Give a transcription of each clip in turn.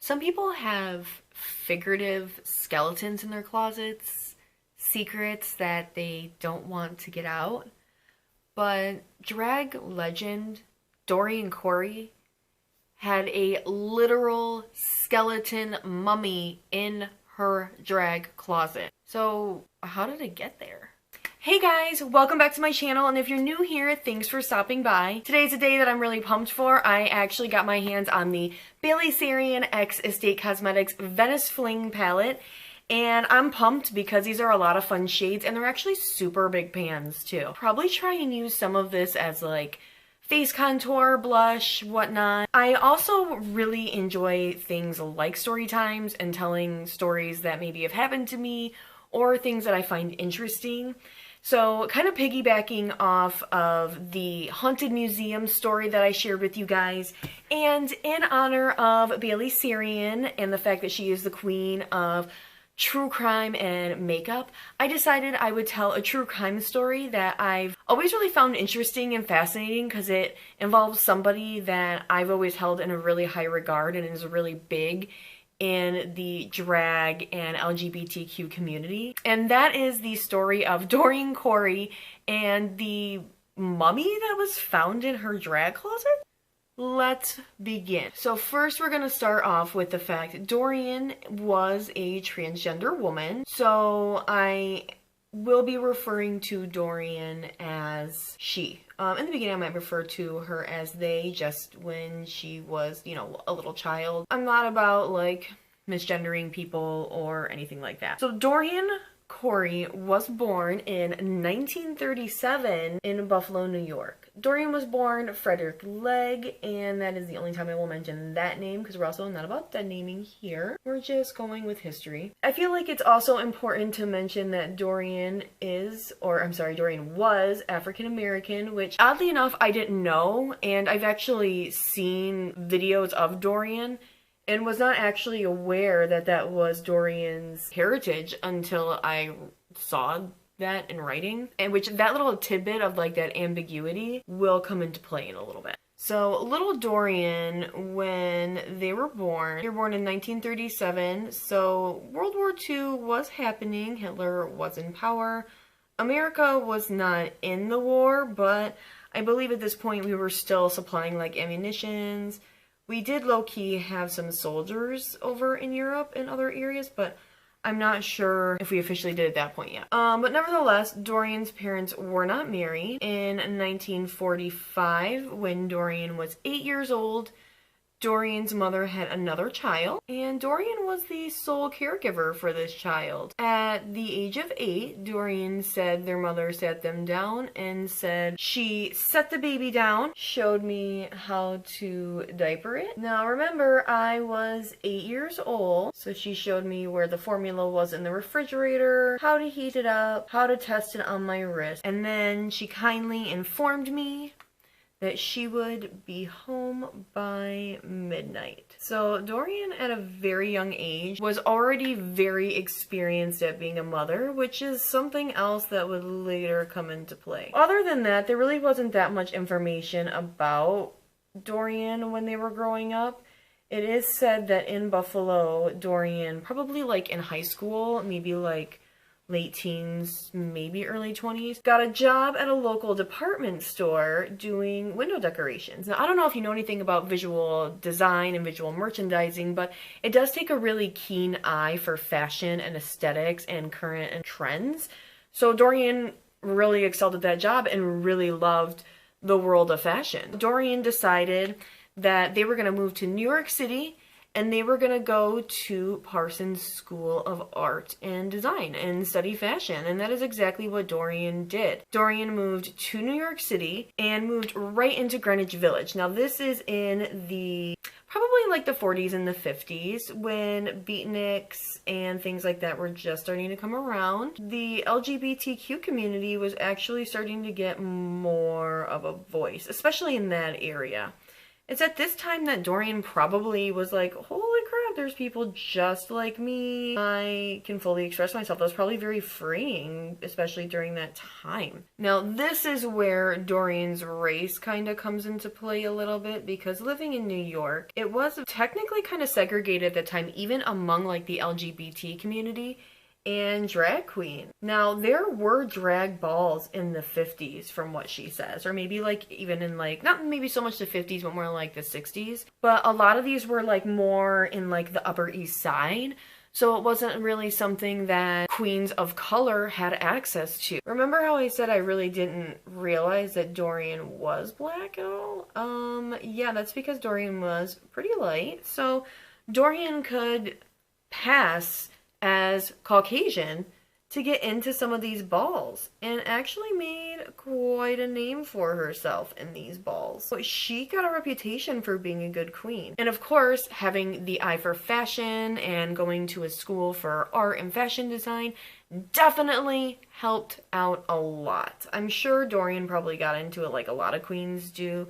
Some people have figurative skeletons in their closets, secrets that they don't want to get out. But drag legend Dorian Corey had a literal skeleton mummy in her drag closet. So how did it get there? Hey guys, welcome back to my channel, and if you're new here, thanks for stopping by. Today's a day that I'm really pumped for. I actually got my hands on the Bailey Sarian x Estate Cosmetics Venice Fling palette, and I'm pumped because these are a lot of fun shades, and they're actually super big pans too. Probably try and use some of this as like face contour, blush, whatnot. I also really enjoy things like story times and telling stories that maybe have happened to me or things that I find interesting. So kind of piggybacking off of the Haunted Museum story that I shared with you guys, and in honor of Bailey Sarian and the fact that she is the queen of true crime and makeup, I decided I would tell a true crime story that I've always really found interesting and fascinating because it involves somebody that I've always held in a really high regard and is really big in the drag and LGBTQ community. And that is the story of Dorian Corey and the mummy that was found in her drag closet. Let's begin. So first we're going to start off with the fact Dorian was a transgender woman. So I will be referring to Dorian as she. In the beginning I might refer to her as they, just when she was, you know, a little child. I'm not about like misgendering people or anything like that. So Dorian Corey was born in 1937 in Buffalo, New York. Dorian was born Frederick Legg, and that is the only time I will mention that name because we're also not about dead naming here. We're just going with history. I feel like it's also important to mention that Dorian was African American, which oddly enough I didn't know, and I've actually seen videos of Dorian and was not actually aware that that was Dorian's heritage until I saw that in writing, and which that little tidbit of like that ambiguity will come into play in a little bit. So little Dorian, when they were born in 1937, so World War II was happening, Hitler was in power, America was not in the war, but I believe at this point we were still supplying like ammunitions. We did low-key have some soldiers over in Europe and other areas, but I'm not sure if we officially did at that point yet. But nevertheless, Dorian's parents were not married. In 1945, when Dorian was 8 years old, Dorian's mother had another child, and Dorian was the sole caregiver for this child. At the age of 8, Dorian said their mother sat them down and said she set the baby down, showed me how to diaper it. Now remember, I was 8 years old, so she showed me where the formula was in the refrigerator, how to heat it up, how to test it on my wrist, and then she kindly informed me that she would be home by midnight. So Dorian at a very young age was already very experienced at being a mother, which is something else that would later come into play. Other than that, there really wasn't that much information about Dorian when they were growing up. It is said that in Buffalo, Dorian, probably like in high school, maybe like late teens, maybe early 20s, got a job at a local department store doing window decorations. Now, I don't know if you know anything about visual design and visual merchandising, but it does take a really keen eye for fashion and aesthetics and current trends. So Dorian really excelled at that job and really loved the world of fashion. Dorian decided that they were going to move to New York City, and they were going to go to Parsons School of Art and Design and study fashion. And that is exactly what Dorian did. Dorian moved to New York City and moved right into Greenwich Village. Now this is in the probably like the 40s and the 50s when beatniks and things like that were just starting to come around. The LGBTQ community was actually starting to get more of a voice, especially in that area. It's at this time that Dorian probably was like, holy crap, there's people just like me. I can fully express myself. That was probably very freeing, especially during that time. Now, this is where Dorian's race kind of comes into play a little bit, because living in New York, it was technically kind of segregated at the time, even among like the LGBT community and drag queen. Now, there were drag balls in the 50s from what she says, or maybe like even in like, not maybe so much the 50s, but more like the 60s. But a lot of these were like more in like the Upper East Side. So it wasn't really something that queens of color had access to. Remember how I said I really didn't realize that Dorian was black at all? Yeah, that's because Dorian was pretty light. So Dorian could pass as Caucasian to get into some of these balls, and actually made quite a name for herself in these balls. So she got a reputation for being a good queen. And of course, having the eye for fashion and going to a school for art and fashion design definitely helped out a lot. I'm sure Dorian probably got into it like a lot of queens do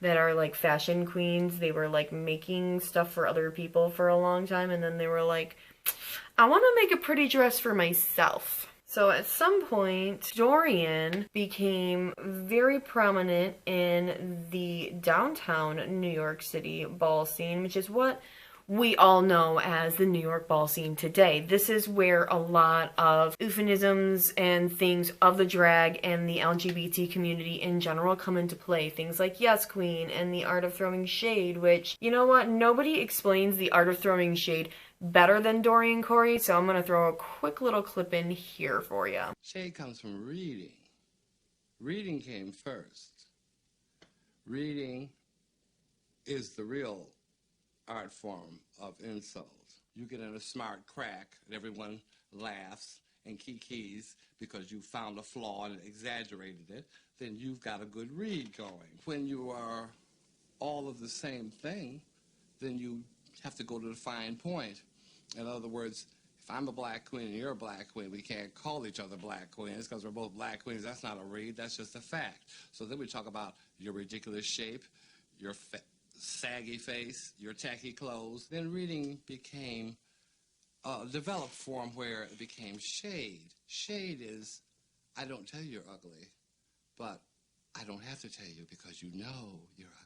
that are like fashion queens. They were like making stuff for other people for a long time, and then they were like, I want to make a pretty dress for myself. So at some point, Dorian became very prominent in the downtown New York City ball scene, which is what we all know as the New York ball scene today. This is where a lot of euphemisms and things of the drag and the LGBT community in general come into play. Things like Yes Queen and the art of throwing shade, which, you know what, nobody explains the art of throwing shade better than Dorian Corey, so I'm going to throw a quick little clip in here for you. Shade comes from reading. Reading came first. Reading is the real art form of insult. You get in a smart crack and everyone laughs and kikis because you found a flaw and exaggerated it, then you've got a good read going. When you are all of the same thing, then you have to go to the fine point. In other words, if I'm a black queen and you're a black queen, we can't call each other black queens because we're both black queens. That's not a read, that's just a fact. So then we talk about your ridiculous shape, your saggy face, your tacky clothes. Then reading became a developed form where it became shade. Shade is, I don't tell you you're ugly, but I don't have to tell you because you know you're ugly.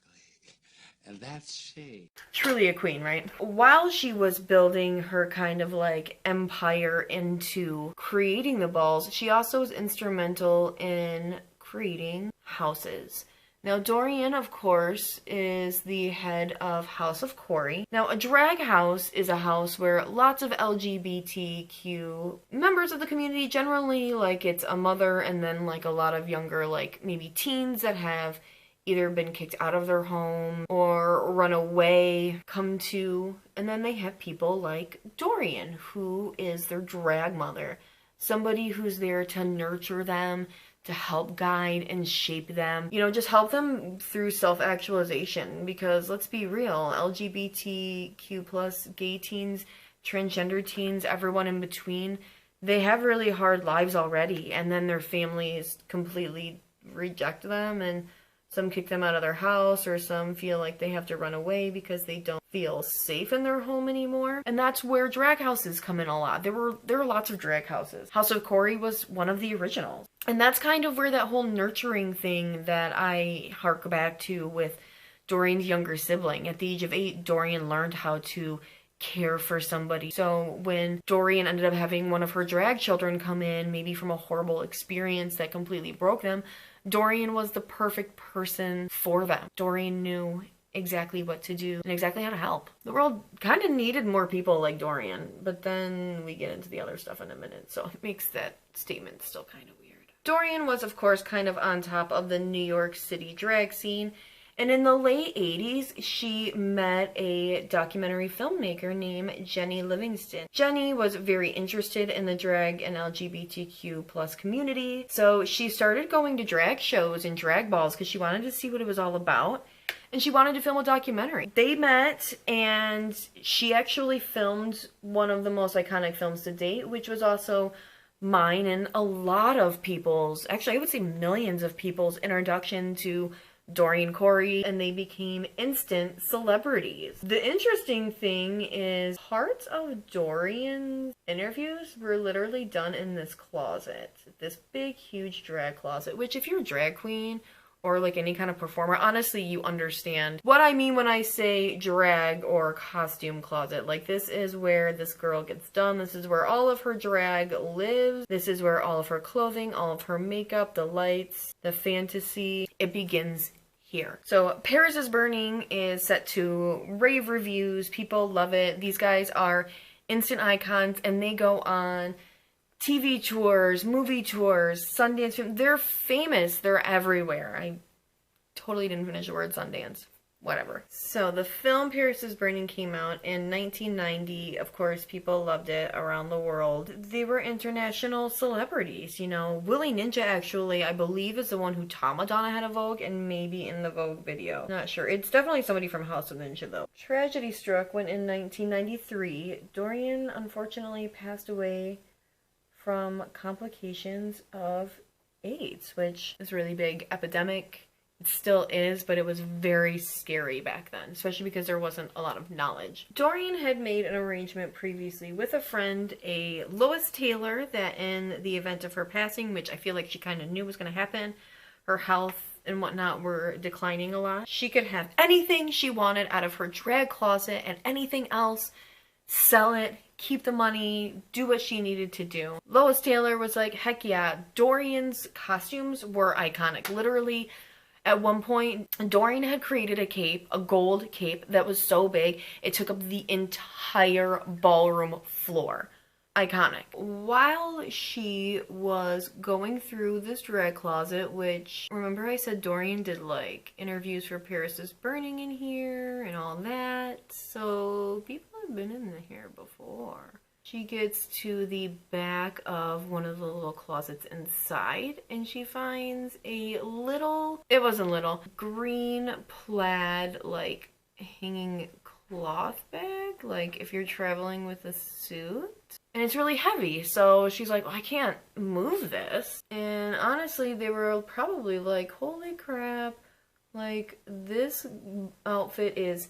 And that's shade. Truly a queen, right? While she was building her kind of like empire into creating the balls, she also was instrumental in creating houses. Now, Dorian, of course, is the head of House of Corey. Now, a drag house is a house where lots of LGBTQ members of the community, generally, like, it's a mother and then, like, a lot of younger, like, maybe teens that have either been kicked out of their home or run away, come to, and then they have people like Dorian, who is their drag mother. Somebody who's there to nurture them, to help guide and shape them, you know, just help them through self-actualization, because let's be real, LGBTQ plus gay teens, transgender teens, everyone in between, they have really hard lives already, and then their families completely reject them, and some kick them out of their house, or some feel like they have to run away because they don't feel safe in their home anymore. And that's where drag houses come in a lot. There are lots of drag houses. House of Corey was one of the originals. And that's kind of where that whole nurturing thing that I hark back to with Dorian's younger sibling. At the age of 8, Dorian learned how to care for somebody. So when Dorian ended up having one of her drag children come in, maybe from a horrible experience that completely broke them, Dorian was the perfect person for them. Dorian knew exactly what to do and exactly how to help. The world kind of needed more people like Dorian, but then we get into the other stuff in a minute, so it makes that statement still kind of weird. Dorian was, of course, kind of on top of the New York City drag scene, and in the late 80s, she met a documentary filmmaker named Jenny Livingston. Jenny was very interested in the drag and LGBTQ plus community, so she started going to drag shows and drag balls because she wanted to see what it was all about, and she wanted to film a documentary. They met, and she actually filmed one of the most iconic films to date, which was also mine and a lot of people's, actually I would say millions of people's introduction to Dorian Corey, and they became instant celebrities. The interesting thing is parts of Dorian's interviews were literally done in this closet. This big, huge drag closet, which if you're a drag queen or like any kind of performer, honestly, you understand what I mean when I say drag or costume closet. Like, this is where this girl gets done. This is where all of her drag lives. This is where all of her clothing, all of her makeup, the lights, the fantasy, it begins here. So Paris is Burning is set to rave reviews. People love it. These guys are instant icons, and they go on TV tours, movie tours, Sundance. They're famous. They're everywhere. I totally didn't finish the word Sundance. Whatever. So the film Paris is Burning came out in 1990. Of course, people loved it around the world. They were international celebrities, you know. Willie Ninja, actually, I believe, is the one who taught Madonna how to Vogue, and maybe in the Vogue video. Not sure. It's definitely somebody from House of Ninja, though. Tragedy struck when in 1993, Dorian unfortunately passed away from complications of AIDS, which is a really big epidemic. It still is, but it was very scary back then, especially because there wasn't a lot of knowledge. Dorian had made an arrangement previously with a friend, a Lois Taylor, that in the event of her passing, which I feel like she kind of knew was going to happen, her health and whatnot were declining a lot, she could have anything she wanted out of her drag closet and anything else, sell it, keep the money, do what she needed to do. Lois Taylor was like, heck yeah. Dorian's costumes were iconic. Literally, at one point, Dorian had created a cape, a gold cape that was so big, it took up the entire ballroom floor. Iconic. While she was going through this drag closet, which, remember I said Dorian did like interviews for Paris is Burning in here and all that, so people have been in here before. She gets to the back of one of the little closets inside, and she finds a little, it wasn't little, green plaid, like, hanging cloth bag, like if you're traveling with a suit. And it's really heavy, so she's like, well, I can't move this. And honestly, they were probably like, holy crap, like, this outfit is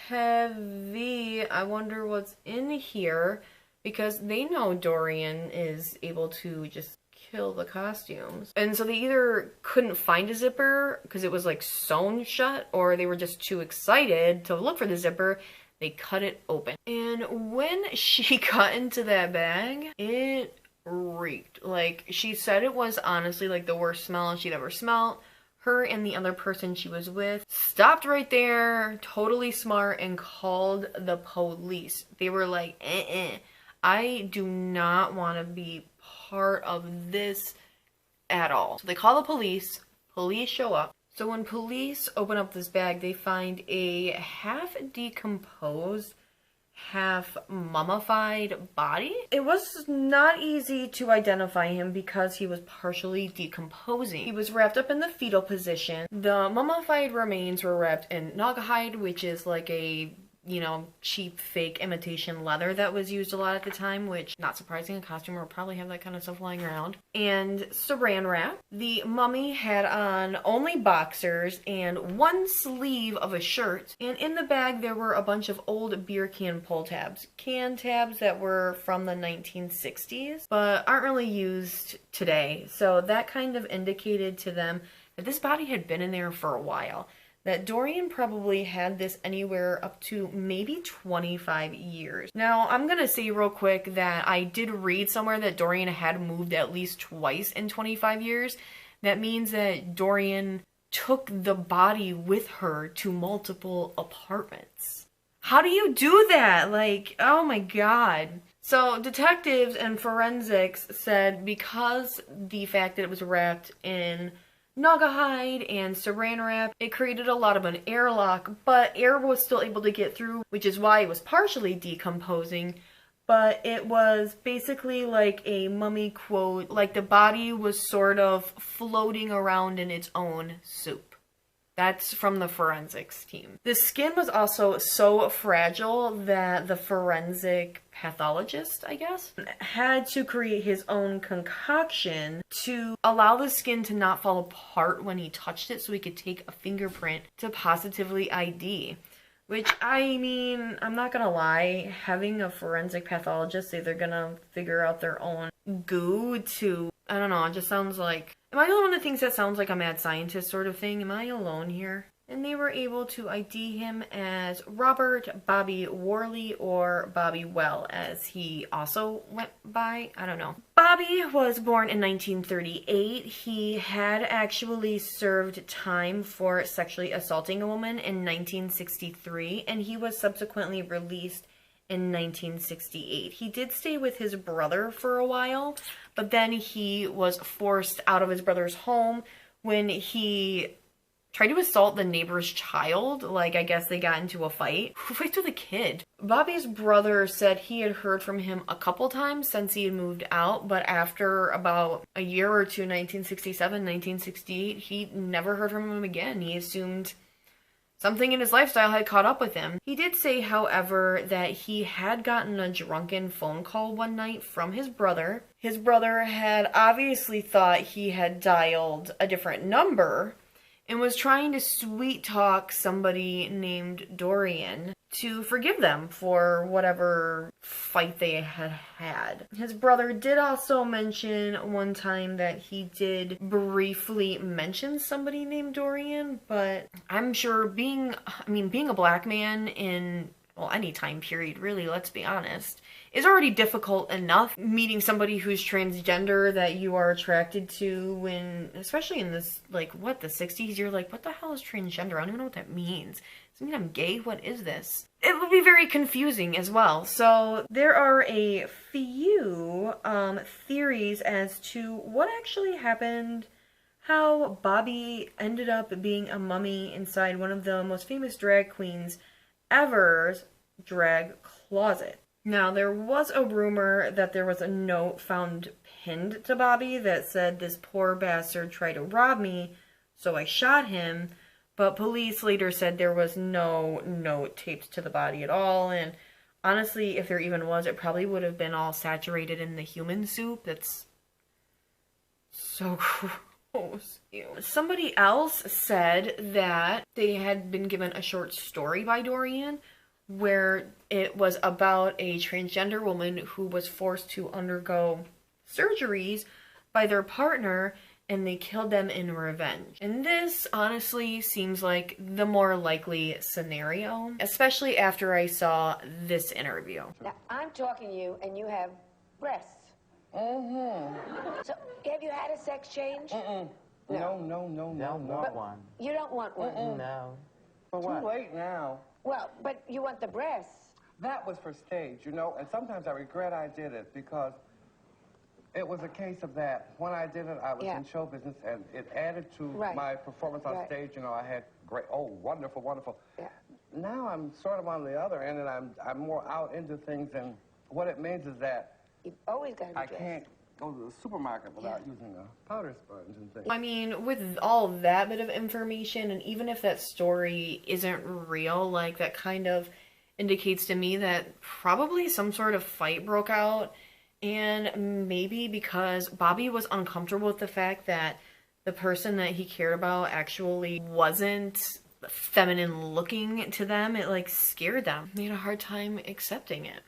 heavy. I wonder what's in here. Because they know Dorian is able to just kill the costumes. And so they either couldn't find a zipper because it was like sewn shut, or they were just too excited to look for the zipper. They cut it open. And when she got into that bag, it reeked. Like, she said it was honestly like the worst smell she'd ever smelled. Her and the other person she was with stopped right there, totally smart, and called the police. They were like, I do not want to be part of this at all. So they call the police. Police show up. So when police open up this bag, they find a half decomposed, half mummified body. It was not easy to identify him because he was partially decomposing. He was wrapped up in the fetal position. The mummified remains were wrapped in naugahyde, which is like a, you know, cheap fake imitation leather that was used a lot at the time, which, not surprising, a costumer would probably have that kind of stuff lying around. And saran wrap. The mummy had on only boxers and one sleeve of a shirt, and in the bag there were a bunch of old beer can pull tabs. Can tabs that were from the 1960s, but aren't really used today. So that kind of indicated to them that this body had been in there for a while. That Dorian probably had this anywhere up to maybe 25 years. Now, I'm gonna say real quick that I did read somewhere that Dorian had moved at least twice in 25 years. That means that Dorian took the body with her to multiple apartments. How do you do that? Like, oh my god. So detectives and forensics said because the fact that it was wrapped in naugahyde and saran wrap, it created a lot of an airlock, but air was still able to get through, which is why it was partially decomposing. But it was basically like a mummy quote, like the body was sort of floating around in its own soup. That's from the forensics team. The skin was also so fragile that the forensic pathologist, I guess, had to create his own concoction to allow the skin to not fall apart when he touched it so he could take a fingerprint to positively ID. Which, I mean, I'm not gonna lie, having a forensic pathologist say they're gonna figure out their own goo to, I don't know, it just sounds like, am I the one that thinks that sounds like a mad scientist sort of thing? Am I alone here? And they were able to ID him as Robert Bobby Worley, or Bobby Well, as he also went by. I don't know. Bobby was born in 1938. He had actually served time for sexually assaulting a woman in 1963, and he was subsequently released in 1968. He did stay with his brother for a while, but then he was forced out of his brother's home when he tried to assault the neighbor's child. Like, I guess they got into a fight. Who fights with a kid? Bobby's brother said he had heard from him a couple times since he had moved out, but after about a year or two, 1967, 1968, he never heard from him again. He assumed something in his lifestyle had caught up with him. He did say, however, that he had gotten a drunken phone call one night from his brother. His brother had obviously thought he had dialed a different number and was trying to sweet talk somebody named Dorian to forgive them for whatever fight they had had. His brother did also mention one time that he did briefly mention somebody named Dorian, but I'm sure being a black man in, well, any time period, really, let's be honest, is already difficult enough. Meeting somebody who's transgender that you are attracted to, when, especially in this, like, what, the 60s, you're like, what the hell is transgender? I don't even know what that means. Does it mean I'm gay? What is this? It would be very confusing as well. So there are a few theories as to what actually happened, how Bobby ended up being a mummy inside one of the most famous drag queens ever's drag closet. Now, there was a rumor that there was a note found pinned to Bobby that said, "This poor bastard tried to rob me, so I shot him," but police later said there was no note taped to the body at all, and honestly, if there even was, it probably would have been all saturated in the human soup. That's so gross. Ew. Somebody else said that they had been given a short story by Dorian where it was about a transgender woman who was forced to undergo surgeries by their partner, and they killed them in revenge. And this honestly seems like the more likely scenario, especially after I saw this interview. Now, I'm talking to you, and you have breasts. Mm-hmm. So, have you had a sex change? Mm-mm. No. Don't want one. You don't want one? Mm-mm. No. For what? Too late now. Well, but you want the breasts. That was for stage, you know, and sometimes I regret I did it because it was a case of that. When I did it, I was in show business, and it added to my performance on stage. You know, I had great, wonderful, wonderful. Yeah. Now I'm sort of on the other end, and I'm more out into things, and what it means is that You've always got to be I dressed. can't go to the supermarket without using a powder sponge and things. I mean, with all that bit of information, and even if that story isn't real, like, that kind of indicates to me that probably some sort of fight broke out, and maybe because Bobby was uncomfortable with the fact that the person that he cared about actually wasn't feminine looking to them, it, like, scared them. They had a hard time accepting it.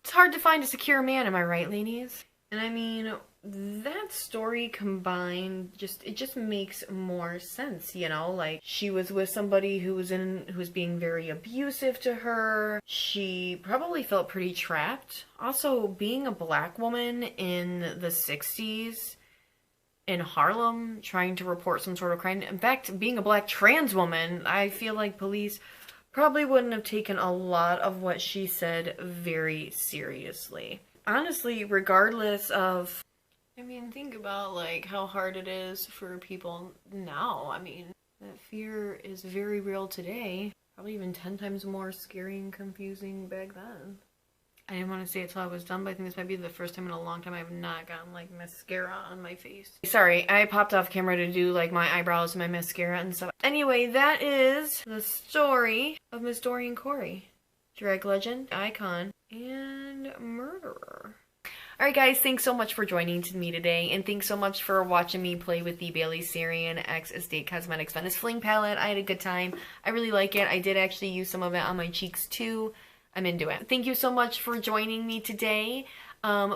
It's hard to find a secure man, am I right, ladies? And I mean, that story combined, it just makes more sense, you know? Like, she was with somebody who was being very abusive to her. She probably felt pretty trapped. Also, being a black woman in the 60s in Harlem, trying to report some sort of crime. In fact, being a black trans woman, I feel like police probably wouldn't have taken a lot of what she said very seriously. Honestly, regardless of, I mean, think about, like, how hard it is for people now. I mean, that fear is very real today. Probably even 10 times more scary and confusing back then. I didn't want to say it till I was done, but I think this might be the first time in a long time I have not gotten like mascara on my face. Sorry, I popped off camera to do like my eyebrows and my mascara and stuff. Anyway, that is the story of Miss Dorian Corey. Drag legend, icon, and murderer. Alright guys, thanks so much for joining me today, and thanks so much for watching me play with the Bailey Sarian X Estate Cosmetics Venice Fling palette. I had a good time. I really like it. I did actually use some of it on my cheeks too. I'm into it. Thank you so much for joining me today.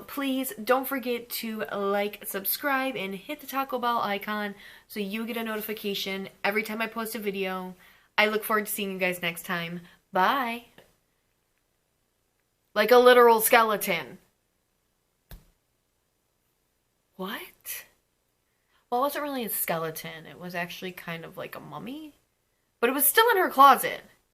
Please don't forget to like, subscribe, and hit the Taco Bell icon so you get a notification every time I post a video. I look forward to seeing you guys next time. Bye! Like a literal skeleton. What? Well, it wasn't really a skeleton. It was actually kind of like a mummy. But it was still in her closet.